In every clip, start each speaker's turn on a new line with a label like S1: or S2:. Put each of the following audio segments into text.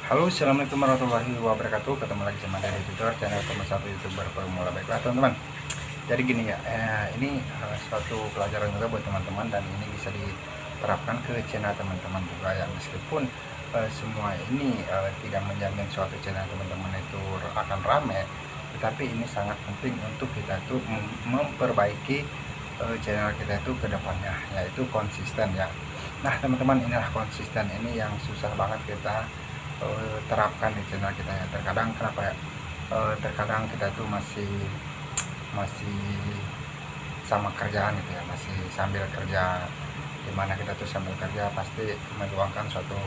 S1: Halo, assalamualaikum warahmatullahi wabarakatuh. Ketemu lagi sama dari tutor channel satu youtuber pemula. Baiklah teman-teman, jadi gini ya, ini suatu pelajaran juga buat teman-teman, dan ini bisa diterapkan ke channel teman-teman juga ya. Meskipun semua ini tidak menjamin suatu channel teman-teman itu akan rame, tetapi ini sangat penting untuk kita tuh memperbaiki channel kita itu ke depannya, yaitu konsisten ya. Nah teman-teman, inilah konsisten ini yang susah banget kita terapkan di channel kita ya. Terkadang kenapa ya, terkadang kita tuh masih masih sama kerjaan gitu ya, masih sambil kerja, dimana kita tuh sambil kerja pasti meluangkan suatu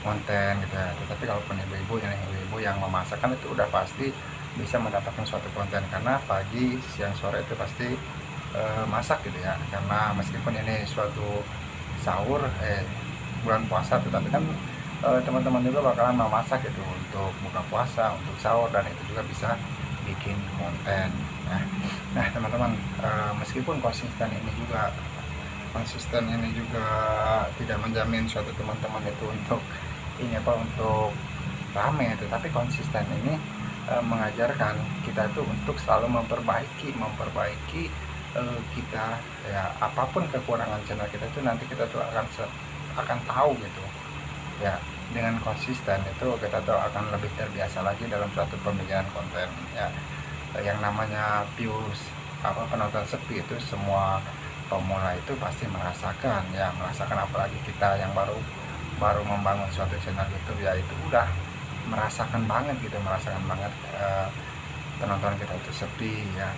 S1: konten gitu ya. Tetapi kalaupun ibu-ibu yang memasak kan itu udah pasti bisa mendapatkan suatu konten, karena pagi siang sore itu pasti masak gitu ya. Karena meskipun ini suatu sahur bulan puasa, tetapi kan teman-teman juga bakalan memasak gitu untuk buka puasa, untuk sahur, dan itu juga bisa bikin konten ya. Nah teman-teman, meskipun konsisten ini juga tidak menjamin suatu teman-teman itu untuk untuk rame, tetapi konsisten ini mengajarkan kita itu untuk selalu memperbaiki kita ya. Apapun kekurangan channel kita itu nanti kita tuh akan tahu gitu ya. Dengan konsisten itu kita tuh akan lebih terbiasa lagi dalam suatu pembikinan konten ya. Yang namanya views penonton sepi itu semua pemula itu pasti merasakan ya, apalagi kita yang baru membangun suatu channel YouTube ya, itu udah merasakan banget penonton kita itu sepi ya.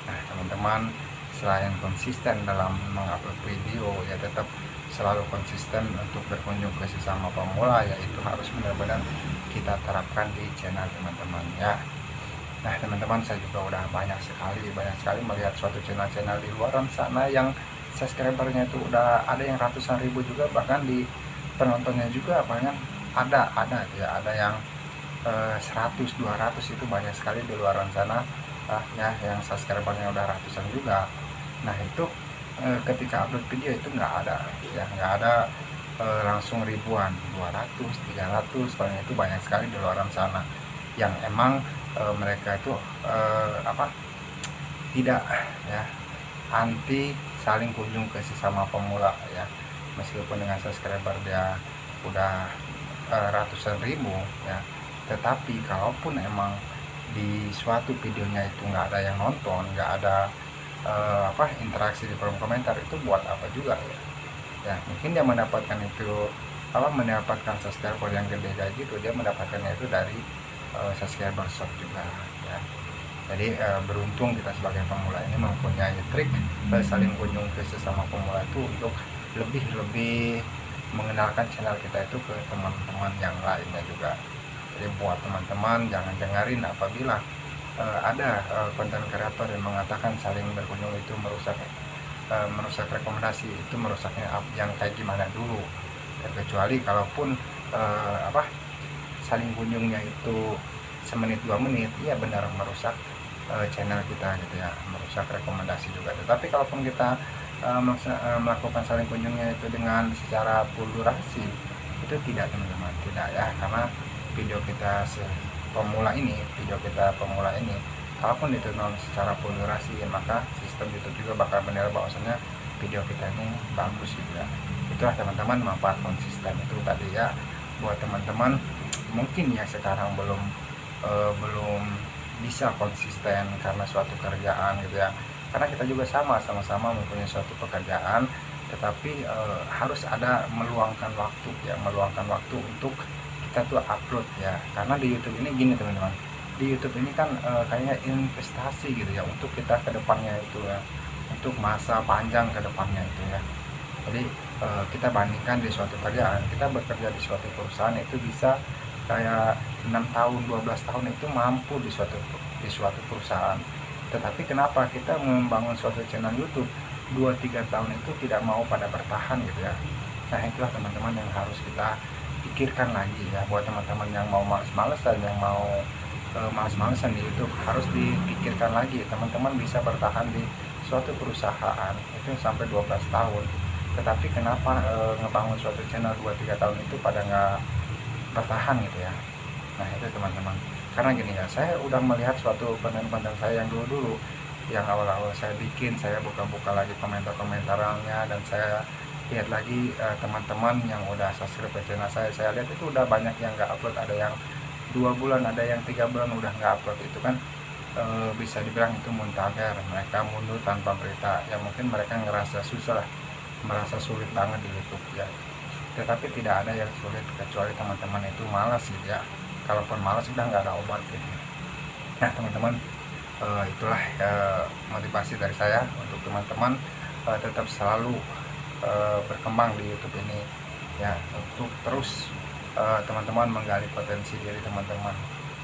S1: Nah teman-teman, selain konsisten dalam mengupload video ya, tetap selalu konsisten untuk berkunjung ke sesama pemula, yaitu harus benar-benar kita terapkan di channel teman-teman ya. Nah teman-teman, saya juga udah banyak sekali melihat suatu channel-channel di luar sana yang subscribernya itu udah ada yang ratusan ribu juga, bahkan di penontonnya juga banyak, ada ya, ada yang 100 200, itu banyak sekali di luar sana ya, yang subscribernya udah ratusan juga. Nah itu ketika upload video itu nggak ada langsung ribuan, 200 300, paling itu banyak sekali di luar sana yang emang mereka itu tidak ya, anti saling kunjung ke sesama pemula ya. Meskipun dengan subscriber dia udah ratusan ribu ya, tetapi kalaupun emang di suatu videonya itu nggak ada yang nonton, nggak ada interaksi di kolom komentar, itu buat apa juga ya. Mungkin dia mendapatkan mendapatkan subscriber yang gede kayak gitu, dia mendapatkannya itu dari subscriber short juga ya. Jadi beruntung kita sebagai pemula ini mempunyai trik saling kunjung ke sesama pemula itu untuk lebih mengenalkan channel kita itu ke teman-teman yang lainnya juga. Jadi buat teman-teman, jangan dengerin apabila ada konten kreator yang mengatakan saling berkunjung itu merusak rekomendasi. Itu merusaknya yang kayak gimana dulu ya. Kecuali kalaupun saling kunjungnya itu semenit 2 menit, ya benar merusak channel kita gitu ya, merusak rekomendasi juga. Tetapi kalaupun kita melakukan saling kunjungnya itu dengan secara full durasi, itu tidak teman-teman, tidak ya. Karena video kita pemula ini kalaupun ditonton secara full durasi, maka sistem YouTube juga bakal menilai bahwasannya video kita ini bagus gitu ya. Itulah teman-teman manfaat konsisten itu tadi ya. Buat teman-teman mungkin ya sekarang belum bisa konsisten karena suatu kerjaan gitu ya. Karena kita juga sama-sama mempunyai suatu pekerjaan, tetapi harus ada meluangkan waktu untuk kita tuh upload ya. Karena di YouTube ini gini teman-teman, di YouTube ini kan kayaknya investasi gitu ya, untuk kita ke depannya itu ya, untuk masa panjang ke depannya itu ya. Jadi kita bandingkan di suatu kerjaan, kita bekerja di suatu perusahaan itu bisa kayak 6 tahun 12 tahun itu mampu di suatu perusahaan. Tetapi kenapa kita membangun suatu channel YouTube 2-3 tahun itu tidak mau pada bertahan gitu ya. Nah itulah teman-teman yang harus kita pikirkan lagi ya. Buat teman-teman yang mau males-malesan, yang mau males-malesan di YouTube, harus dipikirkan lagi. Teman-teman bisa bertahan di suatu perusahaan itu sampai 12 tahun, tetapi kenapa ngebangun suatu channel 2-3 tahun itu pada nggak bertahan gitu ya. Nah itu teman-teman, karena gini ya, saya udah melihat suatu konten-konten saya yang dulu-dulu, yang awal-awal saya bikin, saya buka-buka lagi komentar-komentarnya, dan saya lihat lagi teman-teman yang udah subscribe ke channel saya lihat itu udah banyak yang nggak upload, ada yang 2 bulan, ada yang 3 bulan udah nggak upload. Itu kan bisa dibilang itu muntaber, mereka mundur tanpa berita ya. Mungkin mereka ngerasa susah, merasa sulit banget di YouTube ya, tetapi tidak ada yang sulit kecuali teman-teman itu malas gitu ya. Kalaupun malas udah nggak ada obat gitu. Nah teman-teman, itulah motivasi dari saya untuk teman-teman tetap selalu berkembang di YouTube ini ya, untuk terus teman-teman menggali potensi diri teman-teman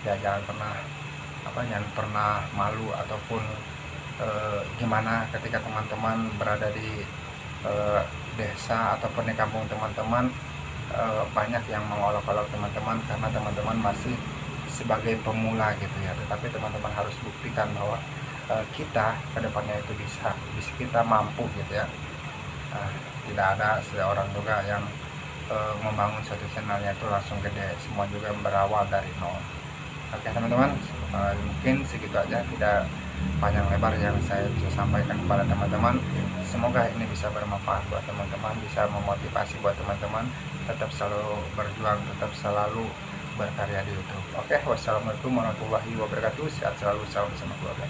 S1: ya. Jangan pernah malu ataupun gimana ketika teman-teman berada di desa ataupun di kampung teman-teman. Banyak yang mengolok-olok teman-teman karena teman-teman masih sebagai pemula gitu ya, tetapi teman-teman harus buktikan bahwa kita kedepannya itu bisa kita mampu gitu ya. Tidak ada seorang juga yang membangun suatu channelnya itu langsung gede, semua juga berawal dari nol. Oke teman-teman, mungkin segitu aja, tidak panjang lebar yang saya bisa sampaikan kepada teman-teman. Semoga ini bisa bermanfaat buat teman-teman, bisa memotivasi buat teman-teman tetap selalu berjuang, tetap selalu berkarya di YouTube. Oke, wassalamualaikum warahmatullahi wabarakatuh. Sehat selalu, salam bersama keluarga.